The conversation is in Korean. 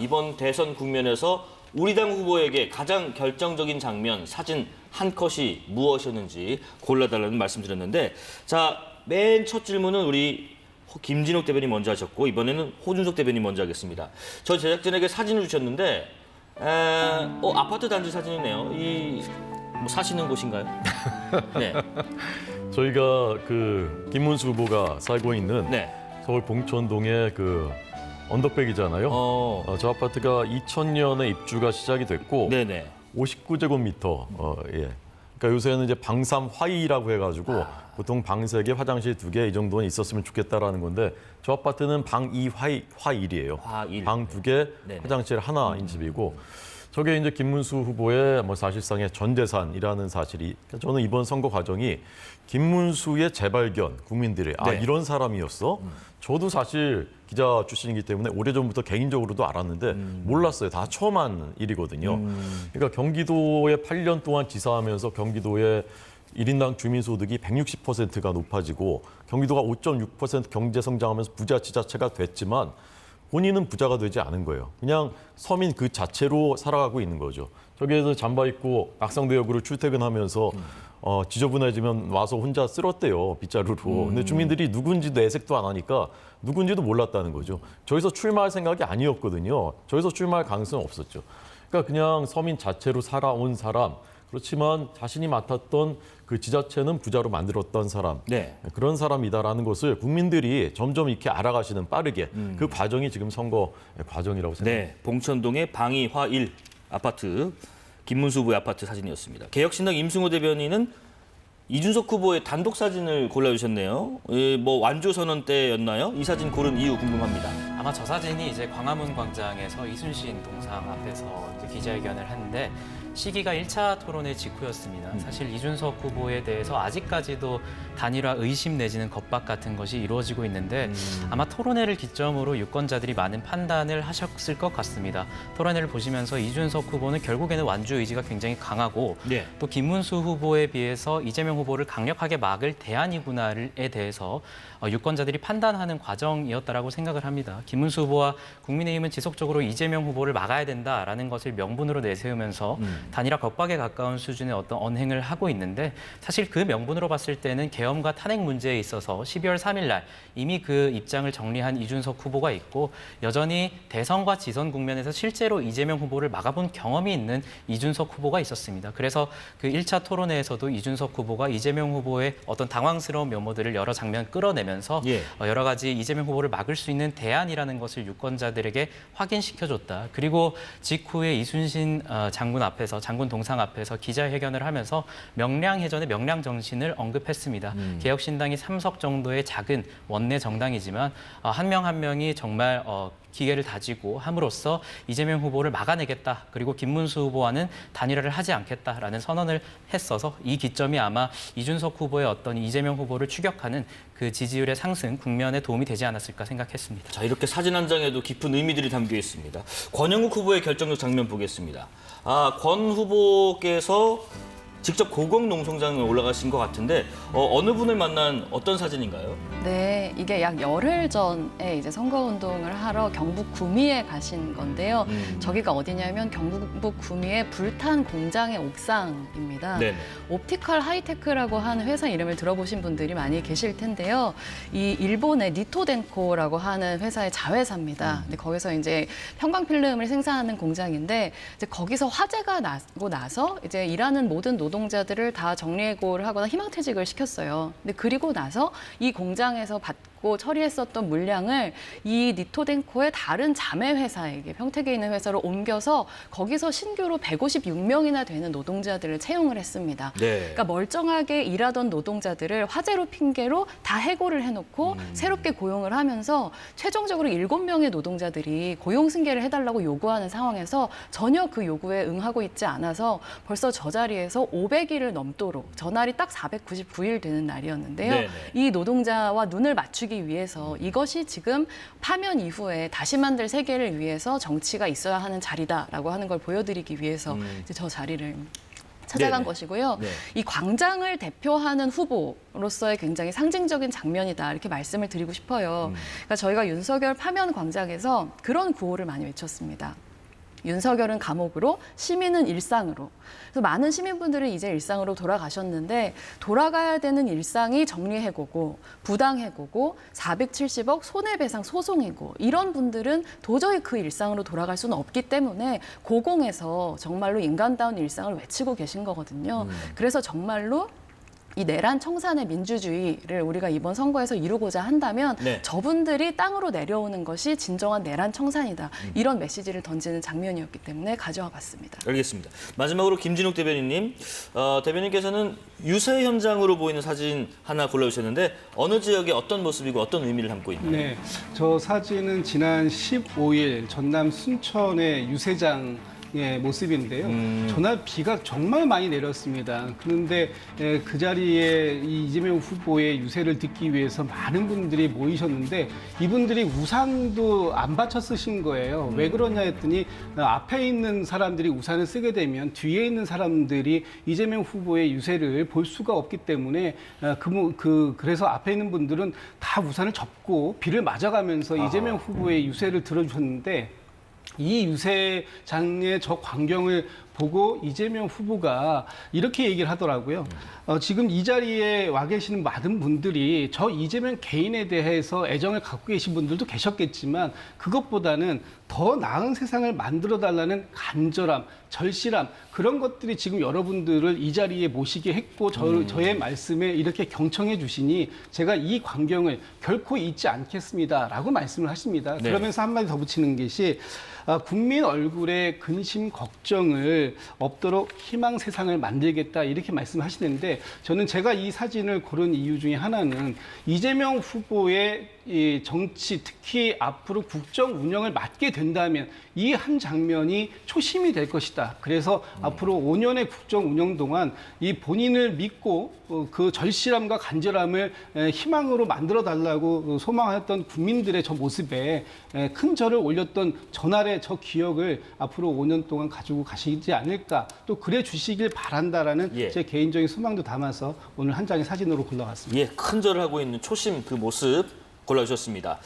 이번 대선 국면에서 우리 당 후보에게 가장 결정적인 장면, 사진 한 컷이 무엇이었는지 골라달라는 말씀드렸는데, 자, 맨 첫 질문은 우리 김진욱 대변인 먼저 하셨고, 이번에는 호준석 대변인 먼저 하겠습니다. 저 제작진에게 사진을 주셨는데, 아파트 단지 사진이네요. 뭐 사시는 곳인가요? 네. 저희가 그 김문수 후보가 살고 있는 네. 서울 봉천동의 그 언덕백이잖아요. 저 아파트가 2000년에 입주가 시작이 됐고 네네. 59제곱미터. 예. 그러니까 요새는 이제 방삼 화이라고 해가지고 보통 방 3개, 화장실 2개 이 정도는 있었으면 좋겠다라는 건데 저 아파트는 방 2 화일이에요. 화일. 방 2개, 네네. 화장실 하나인 집이고 저게 이제 김문수 후보의 뭐 사실상의 전 재산이라는 사실이 저는 이번 선거 과정이 김문수의 재발견 국민들이 네. 이런 사람이었어. 저도 사실 기자 출신이기 때문에 오래전부터 개인적으로도 알았는데 몰랐어요. 다 처음 한 일이거든요. 그러니까 경기도에 8년 동안 지사하면서 경기도의 1인당 주민소득이 160%가 높아지고 경기도가 5.6% 경제 성장하면서 부자 지자체가 됐지만 본인은 부자가 되지 않은 거예요. 그냥 서민 그 자체로 살아가고 있는 거죠. 저기에서 잠바 입고 낙성대역으로 출퇴근하면서 지저분해지면 와서 혼자 쓸었대요, 빗자루로. 근데 주민들이 누군지도 애색도 안 하니까 누군지도 몰랐다는 거죠. 저기서 출마할 생각이 아니었거든요. 저기서 출마할 가능성은 없었죠. 그러니까 그냥 서민 자체로 살아온 사람, 그렇지만 자신이 맡았던 그 지자체는 부자로 만들었던 사람, 네. 그런 사람이다라는 것을 국민들이 점점 이렇게 알아가시는 빠르게 그 과정이 지금 선거 과정이라고 생각합니다. 네, 봉천동의 방이 화1 아파트, 김문수 후보의 아파트 사진이었습니다. 개혁신당 임승호 대변인은 이준석 후보의 단독 사진을 골라주셨네요. 뭐 완조 선언 때였나요? 이 사진 고른 이유 궁금합니다. 아마 저 사진이 이제 광화문 광장에서 이순신 동상 앞에서 이제 기자회견을 했는데 시기가 1차 토론회 직후였습니다. 사실 이준석 후보에 대해서 아직까지도 단일화 의심 내지는 겁박 같은 것이 이루어지고 있는데 아마 토론회를 기점으로 유권자들이 많은 판단을 하셨을 것 같습니다. 토론회를 보시면서 이준석 후보는 결국에는 완주 의지가 굉장히 강하고 네. 또 김문수 후보에 비해서 이재명 후보를 강력하게 막을 대안이구나에 대해서 유권자들이 판단하는 과정이었다라고 생각을 합니다. 김문수 후보와 국민의힘은 지속적으로 이재명 후보를 막아야 된다라는 것을 명분으로 내세우면서 단일화 겁박에 가까운 수준의 어떤 언행을 하고 있는데 사실 그 명분으로 봤을 때는 계엄과 탄핵 문제에 있어서 12월 3일 날 이미 그 입장을 정리한 이준석 후보가 있고 여전히 대선과 지선 국면에서 실제로 이재명 후보를 막아본 경험이 있는 이준석 후보가 있었습니다. 그래서 그 1차 토론회에서도 이준석 후보가 이재명 후보의 어떤 당황스러운 면모들을 여러 장면 끌어내면서 예. 여러 가지 이재명 후보를 막을 수 있는 대안이라는 것을 유권자들에게 확인시켜줬다. 그리고 직후에 이순신 장군 앞에서 장군 동상 앞에서 기자회견을 하면서 명량해전의 명량 정신을 언급했습니다. 개혁신당이 3석 정도의 작은 원내 정당이지만 한 명 한 명이 정말 기계를 다지고 함으로써 이재명 후보를 막아내겠다. 그리고 김문수 후보와는 단일화를 하지 않겠다라는 선언을 했어서 이 기점이 아마 이준석 후보의 어떤 이재명 후보를 추격하는 그 지지율의 상승 국면에 도움이 되지 않았을까 생각했습니다. 자, 이렇게 사진 한 장에도 깊은 의미들이 담겨 있습니다. 권영국 후보의 결정적 장면 보겠습니다. 권 후보께서 직접 고공농성장에 올라가신 것 같은데 어느 분을 만난 어떤 사진인가요? 네, 이게 약 열흘 전에 이제 선거운동을 하러 경북 구미에 가신 건데요. 저기가 어디냐면 경북 구미의 불탄 공장의 옥상입니다. 네네. 옵티컬 하이테크라고 하는 회사 이름을 들어보신 분들이 많이 계실 텐데요. 이 일본의 니토덴코라고 하는 회사의 자회사입니다. 근데 거기서 이제 형광필름을 생산하는 공장인데 이제 거기서 화재가 나고 나서 이제 일하는 모든 노동자들을 다 정리해고를 하거나 희망퇴직을 시켰어요. 근데 그리고 나서 이 공장에서 받고 처리했었던 물량을 이 니토덴코의 다른 자매 회사에게 평택에 있는 회사로 옮겨서 거기서 신규로 156명이나 되는 노동자들을 채용을 했습니다. 네. 그러니까 멀쩡하게 일하던 노동자들을 화재로 핑계로 다 해고를 해놓고 새롭게 고용을 하면서 최종적으로 7명의 노동자들이 고용 승계를 해달라고 요구하는 상황에서 전혀 그 요구에 응하고 있지 않아서 벌써 저 자리에서 500일을 넘도록 전날이 딱 499일 되는 날이었는데요. 네네. 이 노동자와 눈을 맞추기 위해서 이것이 지금 파면 이후에 다시 만들 세계를 위해서 정치가 있어야 하는 자리다라고 하는 걸 보여드리기 위해서 이제 저 자리를 찾아간 네네. 것이고요. 네. 이 광장을 대표하는 후보로서의 굉장히 상징적인 장면이다 이렇게 말씀을 드리고 싶어요. 그러니까 저희가 윤석열 파면 광장에서 그런 구호를 많이 외쳤습니다. 윤석열은 감옥으로, 시민은 일상으로. 그래서 많은 시민분들이 이제 일상으로 돌아가셨는데 돌아가야 되는 일상이 정리해고고 부당해고고 470억 손해배상 소송이고 이런 분들은 도저히 그 일상으로 돌아갈 수는 없기 때문에 고공에서 정말로 인간다운 일상을 외치고 계신 거거든요. 그래서 정말로 이 내란 청산의 민주주의를 우리가 이번 선거에서 이루고자 한다면 네. 저분들이 땅으로 내려오는 것이 진정한 내란 청산이다. 이런 메시지를 던지는 장면이었기 때문에 가져와 봤습니다. 알겠습니다. 마지막으로 김진욱 대변인님, 대변인께서는 유세 현장으로 보이는 사진 하나 골라주셨는데 어느 지역의 어떤 모습이고 어떤 의미를 담고 있나요? 네, 저 사진은 지난 15일 전남 순천의 유세장 의 모습인데요. 전날 비가 정말 많이 내렸습니다. 그런데 그 자리에 이 이재명 후보의 유세를 듣기 위해서 많은 분들이 모이셨는데 이분들이 우산도 안 받쳐 쓰신 거예요. 왜 그러냐 했더니 앞에 있는 사람들이 우산을 쓰게 되면 뒤에 있는 사람들이 이재명 후보의 유세를 볼 수가 없기 때문에 그래서 앞에 있는 분들은 다 우산을 접고 비를 맞아가면서 이재명 후보의 유세를 들어주셨는데 이 유세장의 저 광경을 보고 이재명 후보가 이렇게 얘기를 하더라고요. 지금 이 자리에 와 계시는 많은 분들이 저 이재명 개인에 대해서 애정을 갖고 계신 분들도 계셨겠지만 그것보다는 더 나은 세상을 만들어 달라는 간절함, 절실함 그런 것들이 지금 여러분들을 이 자리에 모시게 했고 저의 말씀에 이렇게 경청해 주시니 제가 이 광경을 결코 잊지 않겠습니다라고 말씀을 하십니다. 네. 그러면서 한마디 더 붙이는 것이 국민 얼굴에 근심, 걱정을 없도록 희망 세상을 만들겠다 이렇게 말씀하시는데 저는 제가 이 사진을 고른 이유 중에 하나는 이재명 후보의 이 정치 특히 앞으로 국정 운영을 맡게 된다면 이 한 장면이 초심이 될 것이다. 그래서 앞으로 5년의 국정 운영 동안 이 본인을 믿고 그 절실함과 간절함을 희망으로 만들어 달라고 소망했던 국민들의 저 모습에 큰 절을 올렸던 전날의 저 기억을 앞으로 5년 동안 가지고 가시지 않을까 또 그래 주시길 바란다라는 예. 제 개인적인 소망도 담아서 오늘 한 장의 사진으로 골라왔습니다. 예, 큰 절을 하고 있는 초심 그 모습 골라주셨습니다.